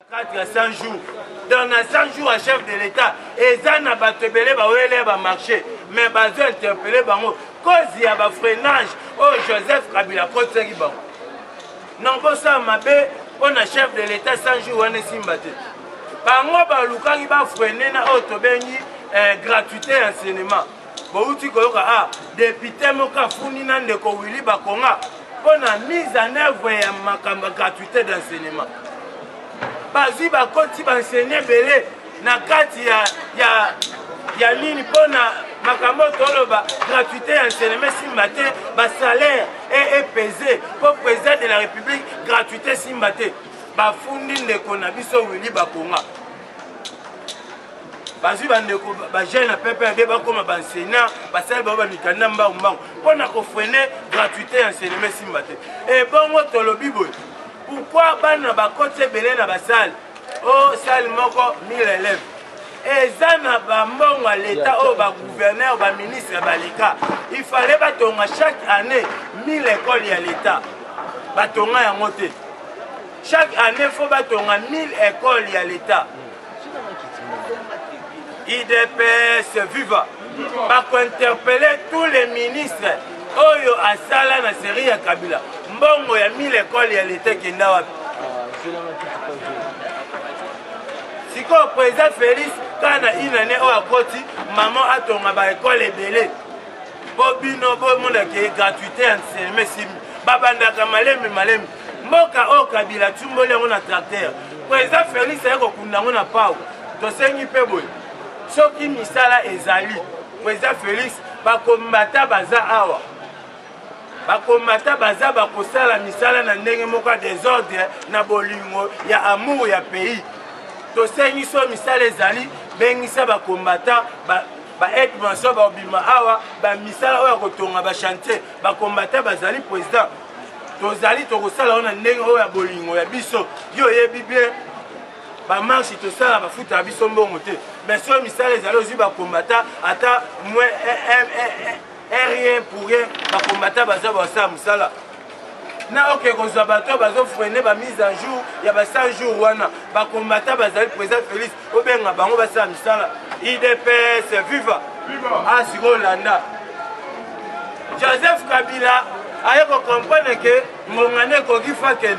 400 jours. Dans 100 jours, à chef de l'État, et ça n'a pas te belé, va marcher. Mais bah, ils ont interpellé, cause il y a un freinage, oh Joseph Kabila, côte Seriban. Non, pas ça, ma bé, on a chef de l'État 100 jours, on est simbaté. Par moi, bah, Luka, il va freiner, na autobéni, gratuité enseignement. Bon, tu connais, député, moka, founi, nan de Kowili, Bakonga, on a mise en œuvre ma gratuité d'enseignement. Bazi bakoti bansenye belé na kati ya nini pona makambo toloba gratuité enseignement simbate ba salaire est pesé pour président de la République gratuité simbate ba fundi ndeko na biso wili bakonga bazi bandeko ba jeune PPRD ba koma ba enseignant ba sala ba mikanda mbamba pona ko freiner gratuité enseignement simbate et bongo tolobi boy. Pourquoi bana bakote belé na basale? Oh, salle moko 1000 élèves. Et ça na bambongo à l'État, oh, ba gouverneur, ba ministre, ba l'État. Il fallait batonga chaque année 1000 écoles à l'État. Batonga ya moté. Chaque année, il faut batonga 1000 écoles à l'État. IDPS viva. Ba interpeller tous les ministres. Oyo asala na série ya Kabila. Mbongo ya 1000 écoles ya l'État kenda wapi. Siko président Félix kana inane o akoti maman atonga ba école ebele. Bobino bo monde ke gratuité enseignement sim. Babanda kamalemi malemi. Mboka o Kabila tumbole ngona tracteur. Président Félix ayeko kunda ngona pao. To sengi peboy. Soki misala ezali. Président Félix ba kombata baza awa. Bakomata baza bakosala misala na ndenge moko désordre na bolingo ya amour ya pays. To sengi so misala ezali bengisa bakombata ba aide manso ba obima awa ba misala oya kotonga ba chantier bakombata bazali président. Tozali to kosala na ndenge oya ya bolingo ya biso yo yebi bien ba marche to sala ba futa biso mbongo te. Mais so misala ezali ozi bakombata ata moins rien pour rien, ma combattant baza basa musala. Na ok kozwa bato bazo freiner ba mise en jour, ya ba 100 jours wana. Ba combattant bazali président Félix obenga bango basa musala. IDPS viva. Ah si Rolanda. Joseph Kabila a comprendre que Mongane kogi faken.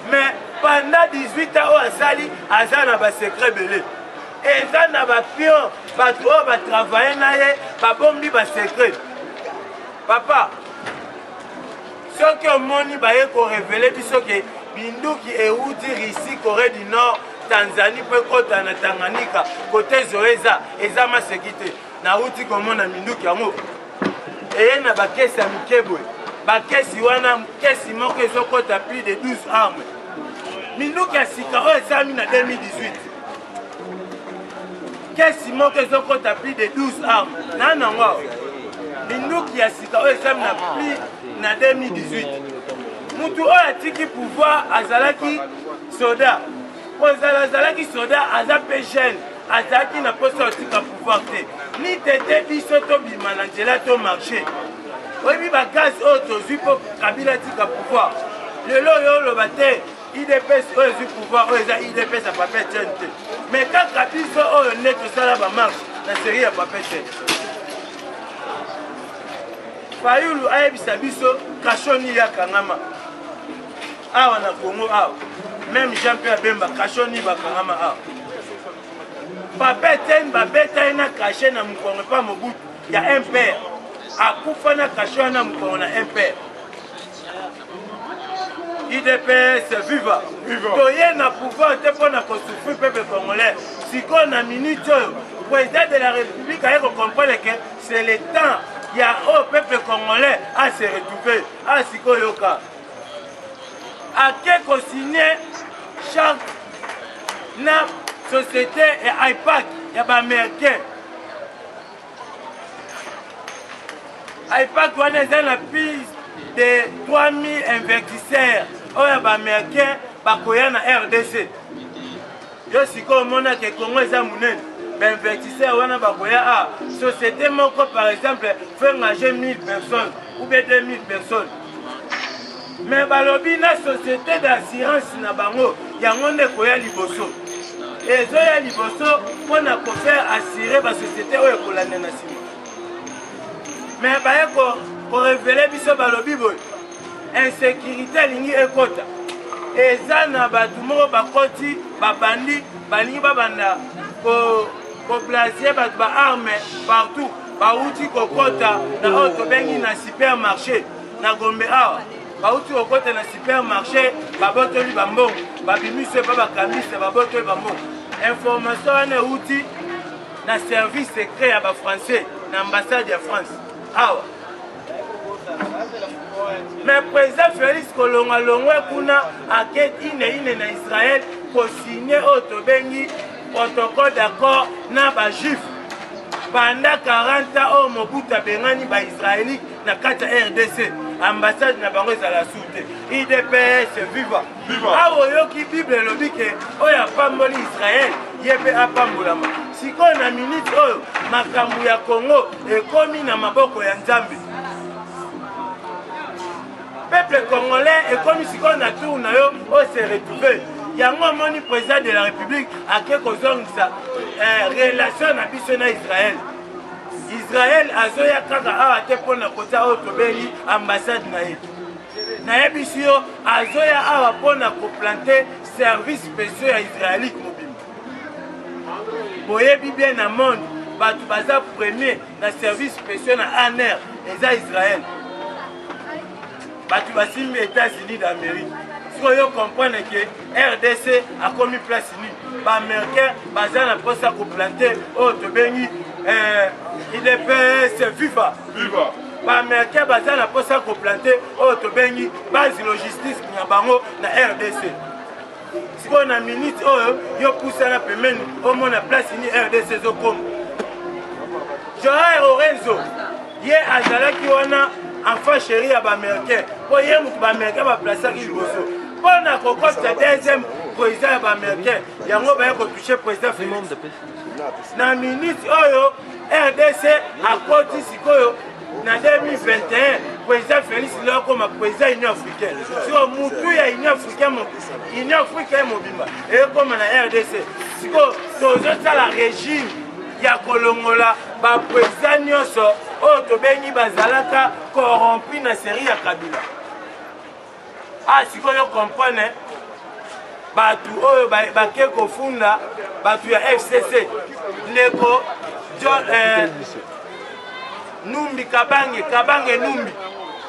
Mais pendant 18 ans au Asali, azana ba secret belé. Et ça na ba pion, ba trop ba travailler na ye, ba bombi ba secret. Papa, ce que moni baye ko révélé biso que binduki euti Russie, Corée du Nord, Tanzanie pe kota na Tanganyika, côté Zoeza, ezama sécurité. Na uti komona binduki yango. Et na ba kesi mikebo. Ba kesi wana kesi moko ezokota plus de 12 armes. Binduki asika o ezami na 2018. Kesi moko ezokota plus de 12 armes. Na nango. Binduki ya sika oyo ezami na plus na 2018. Mutu oyo atiki pouvoir azalaki soda. Azalaki soda aza pe jeune. Azalaki na posa otika pouvoir te. Ni tete biso tobima na nzela to marché. Oyebi bagaz oyo tozwi mpo Kabila tika pouvoir. Lelo oyo oloba te IDPS oyo ezwi pouvoir oyo eza IDPS ya pape jeune te. Mais kaka biso oyo nde tosala bamarche na série ya pape jeune. Fayulu ayebisa biso kashoni ya kangama awa na Congo awa même Jean-Pierre Bemba kashoni ba kangama awa papa ten babeta na kashe na mukongo pa Mobutu ya un père akufa na kashe na mukongo na un père. IDPS viva toye na pouvoir te pona ko souffrir peuple congolais siko na minute président de la République a comprendre que c'est le temps. Il y a au peuple congolais à se retrouver, à Sikoyoka. À quelque signé chaque société et IPAC, il y a des Américains. IPAC, on est dans la piste de 3000 investisseurs. Il y a des Américains qui sont en RDC. Yo siko mona ke Congo est amounene. Investisseurs wana bakoya a société moko par exemple fait engager 1000 personnes ou bien 2000 personnes. Mais balobi na société d'assurance na bango yango nde koya liboso ezoya liboso mpona kofaire assurer basosiété oyo ekolanda na nsima me baye korevele biso balobi boye insécurité elingi ekota eza na bato moko bakoti babandi balingi babanda koplacie bato baarme partout bauti kokota na oyo tobengi na supermarché na Gombe awa bauti kokota na supermarché babotoli bambongo babimiso epa bakamisa babotoli bambongo information wana euti na service secret ya bafrançais na ambassade ya France awa mais président Félix kolongalongwe kuna ake ine na Israël kosigné oyo tobengi protocole d'accord na bajuif pendant 40 ans oyo Mobutu abengani baisraélite na kati ya RDC ambassade na bango ezala sute IDPS viva awo oyoki bible elobi ke oyo apamboli Israël ye mpe apambolama sikoyo na minute oyo makambo ya Congo ekomi na maboko ya Nzambe peuple congolais ekomi sikoyo na tour na yo oyo se retrouve yango omoni président de la république ake kozongisa relation na biso na Israël azoya kaka awa te mpona kotia oyo tobengi ambassade na ye nayebisi yo azoya awa mpona koplante service spéciaux ya israélite mobimba boyebi bien na monde bato baza premier na service spéciaux na ANR eza Israël bato basimbi États-Unis d'Amérique sikoyo comprendre ke RDC akomi place nini baaméricain baza na mposa koplante oyo tobengi IDPS viva baaméricain baza na mposa koplante oyo tobengi base logistique na bango na RDC sikoyo na minute oyo yo pusana pembeni omona place nini RDC ezokoma Joao Lorenzo ye azalaki wana enfant chéri ya baaméricain mpo ye moto baaméricain baplasaki liboso mpona kokota deuxième président ya baaméricain yango baye kotouche président Félix na minute oyo RDC akoti sikoyo na 2021 président Félix lokoma président Union africaine siko mutu ya Union africaine mobimba ekoma na RDC siko tozosala régime ya kolongola baprésident nyonso oyo tobengi bazalaka corrompi na série ya Kabila sikoyo comprendre bato oyo bake kofunda bato ya FCC ndeko Numbi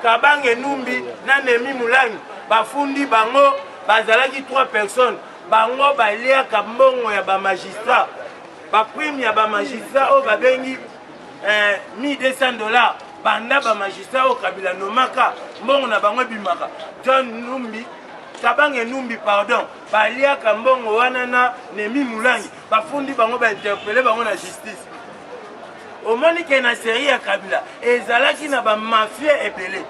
Kabange Numbi na Nemi Mulangi bafundi bango bazalaki 3 personnes bango baliaka mbongo ya bamagistrat baprime ya bamagistrat oyo babengi $1200 banda bamagistrat oyo Kabila nomaka mbongo na bango ebimaka Kabange Numbi pardon baliaka mbongo wana na Nemi Mulangi bafundi bango bainterpele bango na justice omoni ke na série ya Kabila ezalaki na bamafia ebele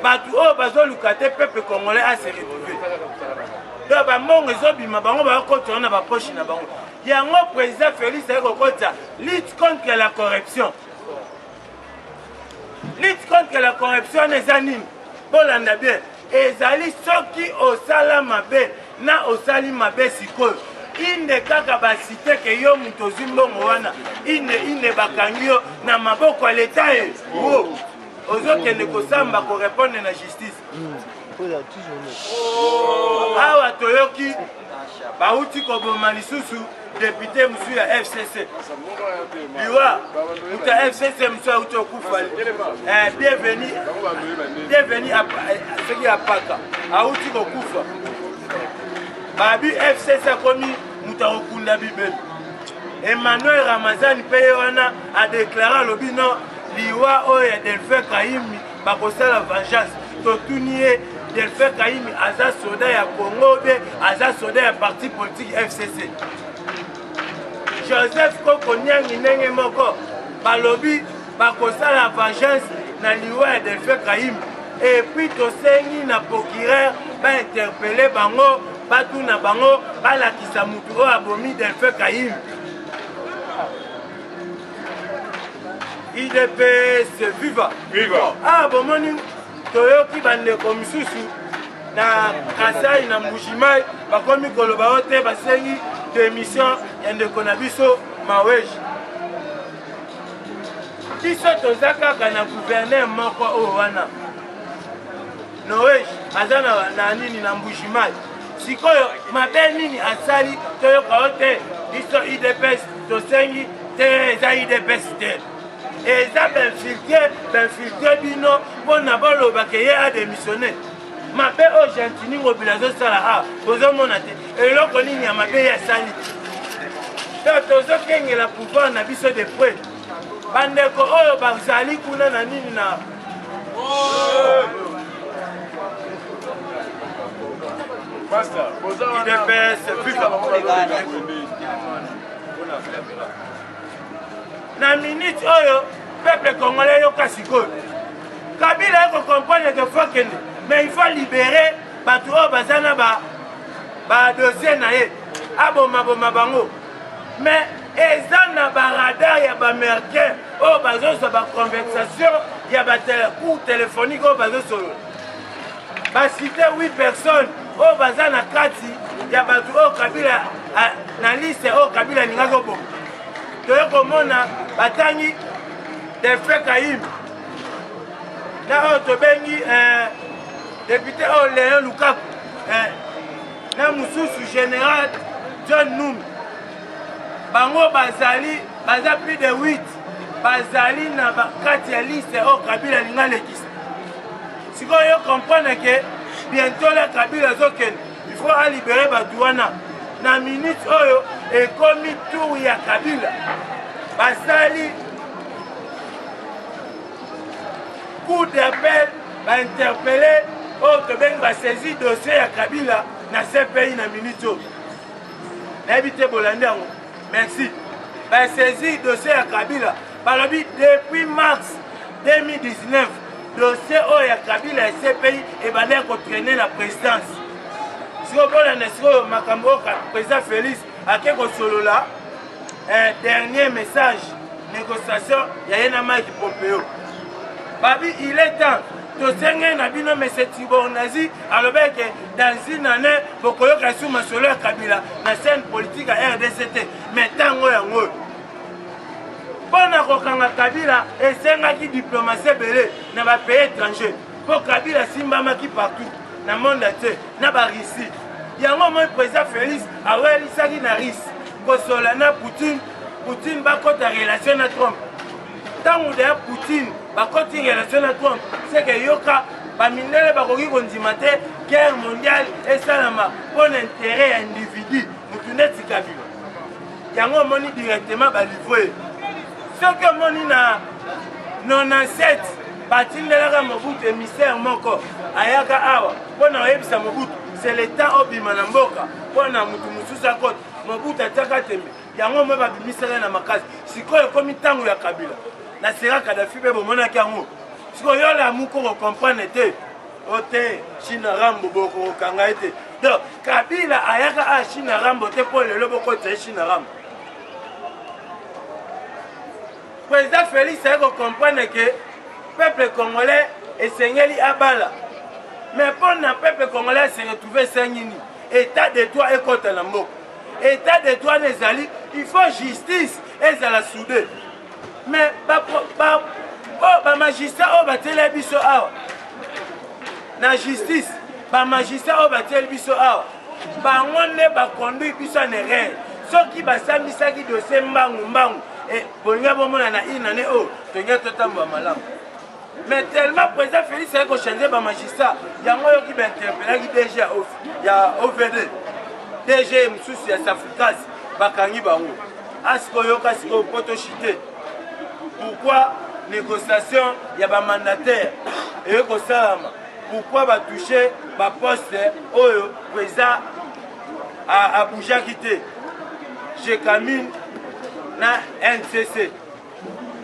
bato oyo bazoluka te peuple congolais ase retrouve donc bambongo ezobima bango bakotana na bapoche na bango yango président Félix aye kokota lutte contre la corruption eza nini bolanda bien ezali soki osala mabe na osali mabe sikoyo inde kaka basite ke yo moto ozwi mbongo wana inde bakangi yo na maboko ya leta ye ozokende kosamba korepondre na justice awa toyoki bauti koboma lisusu député mosu ya FCC liwa moto ya FCC mosu auti okufa bienveni soki apaka auti kokufa babi FCC akomi moto akokunda bibeli Emmanuel Ramazani mpe ye wana adeklare alobi no liwa oyo ya Delphin Kahimi bakosala vengeance totuni ye Delphin Kahimi aza soda ya Congo be aza soda ya parti politique FCC Joseph Koko Nyangi ndenge moko balobi bakosala vengeance na liwa ya Delphin Kahimi epuis tosengi na procureur bainterpele bango batuna bango balakisa mutu oyo abomi Delphin Kahimi IDPS viva bomoni toyoki bandeko misusu na Kasai na Mbujimayi bakomi koloba ote basengi démission ya ndeko na biso Maweji. Biso toza kaka na gouverneur moko oyo wana Noweji aza na nini na Mbujimayi. Sikoyo mabe nini asali toyoka ote biso IDPS tosengi te eza IDPS te. Eza benfiltre bino mpona bolobaka ye adémissionné. Mabe oyo Gentini Ngobila azosala a bozomona te eloko nini ya mabe ye asali. To tozokengela pouvoir na biso de près. Bandeko oyo bazali kuna na nini na IDPS na minute oyo peuple congolais yoka sikoyo Kabila eko comprendre que faut kende mais il faut libérer bato oyo baza na ba dossier na ye aboma bango mais eza na baradar ya bamercain oyo bazozwa baconversation ya coup téléphonique oyo bazosolola basite 8 personnes oyo baza na kati ya bato oyo Kabila na liste oyo Kabila alingaki oboma toye komona batangi Delphin Kayim na oyo tobengi député oyo Léon Lukaku na mosusu général John Numbi bango baza plus de 8 bazali na bakati ya liste oyo Kabila alinga lekisa. Sikoyo comprendre que bientôt la Kabila azokende il faut alibérer bato wana na minute oyo ekomi tour ya Kabila basali coup d'appel bainterpellé oyo tobengi basaisi dossier ya Kabila na CPI na minute oyo nayebi te bolandi yango merci basaisi dossier ya Kabila balobi depuis mars 2019 dossier oyo ya Kabila ya CPI ebandaki kotraîner na présidence. Sikoyo bolanda sikoyo makambo oyo président Félix ake kosolola dernier message négociation ya ye na Mike Pompeo babi il est temps tosenge na bino mese Tibornazi alobeke dans une année bokoyoka su masolo ya Kabila na scène politique ya RDCT mais ntango yango mpona kokanga Kabila esengaki diplomatie ebele na bapays étranger mpo Kabila simbamaki partout na monde entier na barussie yango moi président Félix awelisaki na Russie kosola na Poutine bakota relation na Trump ntango deya Poutine bakoti relation na Trump seke yoka bamindele bakoki kondima te guerre mondiale esalama mpo na intérêt ya individu mutu neti Kabila yango omoni directement balivre soki omoni na 97 batindelaka Mobutu émissaire moko ayaka awa mpona oyebisa Mobutu c'est le temps obima na mboka mpona mutu mosusu akota Mobutu atiaka tembe yango mo babimisaka na makasi sikoyo ekomi ntango ya Kabila na sera Kadhafi mpe bomonaki yango sikoyo yo lamu kokomprendre te ote China Rambo bokokanga ye te donc Kabila ayaka a China Rambo te mpo lelo bokotisa ye China Rambo. Président Félix a comprendre que peuple congolais esengeli abala mais pour le peuple congolais se retrouver sangini état de droit et contre la mort état de droit nezali il faut justice ezala soudé mais ba magistrat o batela biso awa na justice ba magistrat o batela biso awa bango ne ba conduire biso en erreur soki basambisaki dossier mbangu et bolinga bomona na inane o tonya totambo malamu mais tellement président Félix a changer ba magistrat yango yoki ba interpellaki DG ya OVD DG msusu ya Safricas bakangi bango asko yoka siko poto chité pourquoi négociation ya ba mandataire et ko salama pourquoi ba toucher ba poste oyo président a bouger quitté chez Camille na NCC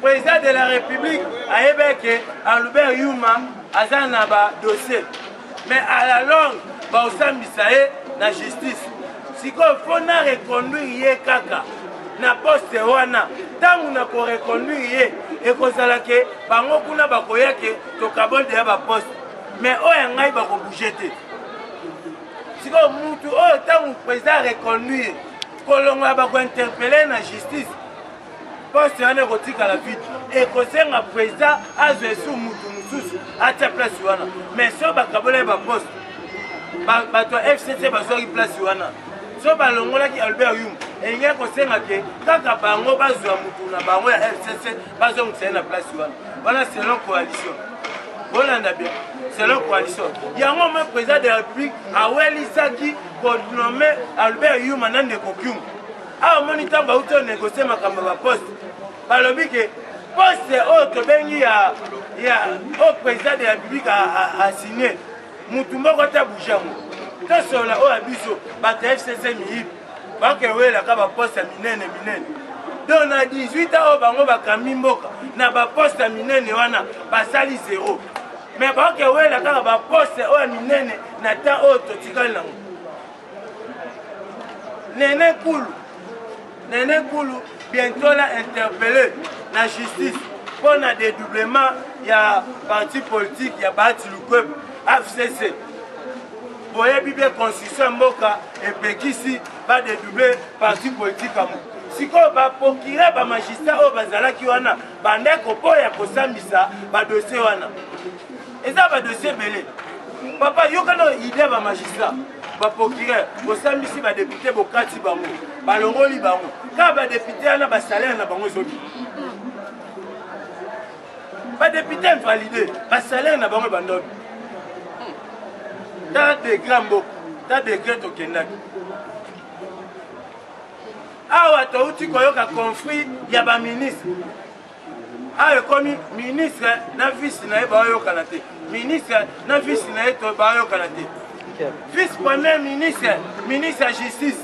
président de la République ayebeke Albert Yuma aza na ba dossier mais à la longue ba osambisa ye na justice sikoyo fona reconduire ye kaka na poste wana ntango na koreconduire ye ekozala ke bango kuna bakoyake tokabol deya baposte mais oyo ngai bakobouge te sikoyo mutu oyo ntango président reconduire kolongola bakointerpele na justice poste wana ekotikala vide ekosenga président azwa esu mutu mosusu atia place wana mais so bakabola baposte bato ya fcc bazwaki place wana so balongolaki Albert Yum elingi kosenga ke kaka bango bazwa mutu na bango ya fcc bazongisa ye na place wana selon coalition bolanda bien selon coalition yango me président de la république awelisaki konome Albert Yum na ndeko Kyum awa moni ntango bauti onégocie makambo ya baposte balobi ke poste oyo tobengi ya oyo président de la république asigné mutu moko te boujango tosola oyo ya biso bato ya fcc miyibi bakewelaka baposte ya minene donc na 18 ans oyo bango bakambi mboka na baposte ya minene wana basali 0 mais bakewela kaka baposte oyo ya minene na temps oyo totikali nango Nene Kulu bientôt la interpellé la justice pour le dédoublement ya parti politique ya Bati Lukweb FCC. Voyez bien constitution mboka et pekisi va dédoubler parti politique amu. Siko ba procureur ba magistrat o bazalaki wana bandeko po ya kosambisa ba dossier wana. Eza ba dossier belé. Papa yokano idée ba magistrat. Ba procureur kosambisi ba député bokati bango. Balongoli bango. Ka ba député ana ba salaire na bango zobi. Ba député invalidé, ba salaire na bango bandobi. T'as des grands mots, t'as des grands tokendaki. Awa touti koyoka conflit ya ba ministre. Ayo komi ministre na vice na ye ba yoka na te. Ministre na vice na ye to ba yoka na te. Vice premier ministre, ministre de justice.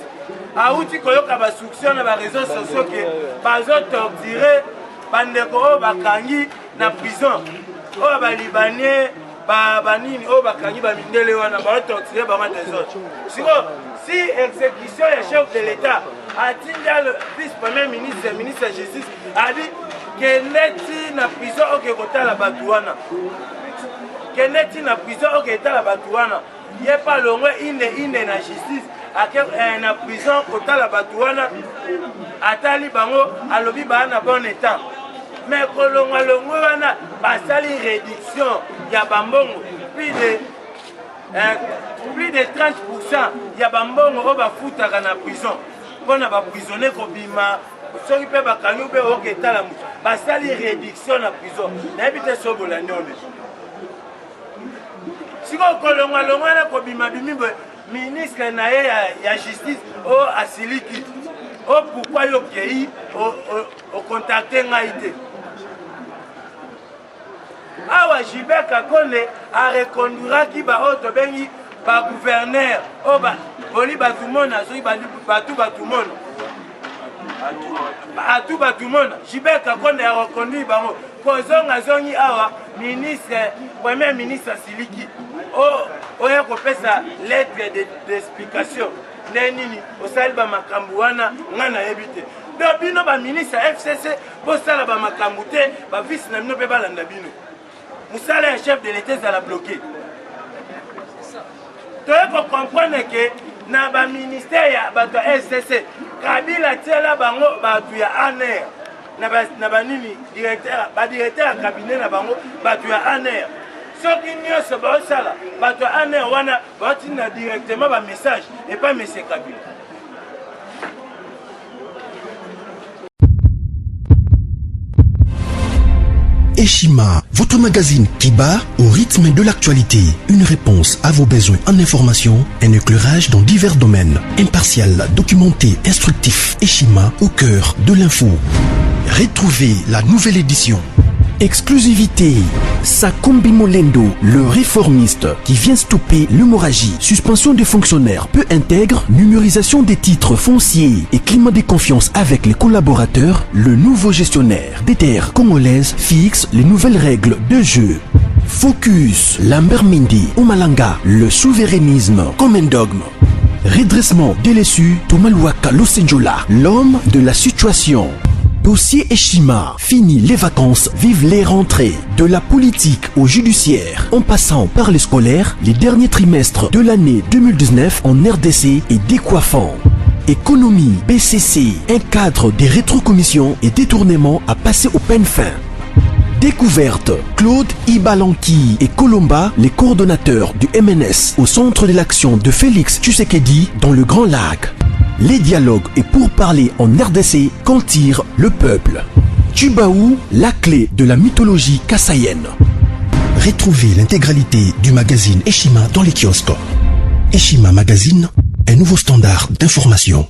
Aouti koyoka ba succès na ba réseaux sociaux que bazo torturer bandeko o bakangi na prison. O ba libanais ba nini o bakangi ba mindele wana ba torturer ba des autres. Si exécution est chef de l'État, a-t-il le vice-premier ministre, ministre de justice, a dit que n'est-il na prison au Kekota la Batouana. Que n'est-il na prison au Kekota la Batouana. Il n'y a pas le moins une na justice, à na prison Kota la Batouana, à Talibango, à l'obi na bon état. Mais que l'on a passé les réductions, il y a bambongo, plus de 30%, il y a bambongo qui va foutre dans la prison. Pour ne pas prisonnier comme bima, ceux qui peuvent pas gagner au Kétala, parce que les réductions dans la prison, n'habitez sur la nôtre. Si vous avez un ministre de la justice ou à Siliki, pourquoi vous avez contacté Ngaïté? Awa Gilbert Kakone a reconduira qui va autre bengi par gouverneur au ba boli batumona so batumona batumona Gilbert Kakone a reconduit bango kozonga zongi awa ministre premier ministre Siliki o ya kopesa lettre d'explication nenini osali ba makambu wana ngana yebite donc bino ba ministre FCC posala ba makambu te ba vice na bino pe balanda bino. Moussala est chef de l'État, ça l'a bloqué. Tu peux comprendre que dans le ministère de la SCC, Kabila Tiela Bango, tu as un air. Directeur de cabinet, tu as un air. Ceux qui n'y sont pas ça, tu as un air, tu as directement un message et pas M. Kabila. Eshima, votre magazine qui bat au rythme de l'actualité. Une réponse à vos besoins en information, un éclairage dans divers domaines. Impartial, documenté, instructif. Eshima au cœur de l'info. Retrouvez la nouvelle édition. Exclusivité, Sakumbi Molendo, le réformiste qui vient stopper l'hémorragie, suspension des fonctionnaires peu intègre, numérisation des titres fonciers et climat de confiance avec les collaborateurs, le nouveau gestionnaire des terres congolaises fixe les nouvelles règles de jeu. Focus, Lambert Mindi, Omalanga, le souverainisme comme un dogme. Redressement délaissé, Tomaluaka Losenjola, l'homme de la situation. Dossier Eshima, fini les vacances, vive les rentrées. De la politique au judiciaire, en passant par les scolaires, les derniers trimestres de l'année 2019 en RDC est décoiffant. Économie, BCC, un cadre des rétrocommissions et détournements à passer au peine fin. Découverte, Claude Ibalanki et Colomba, les coordonnateurs du MNS au centre de l'action de Félix Tshisekedi dans le Grand Lac. Les dialogues et pourparlers en RDC qu'en tire le peuple. Tubaou, la clé de la mythologie kassaïenne. Retrouvez l'intégralité du magazine Eshima dans les kiosques. Eshima Magazine, un nouveau standard d'information.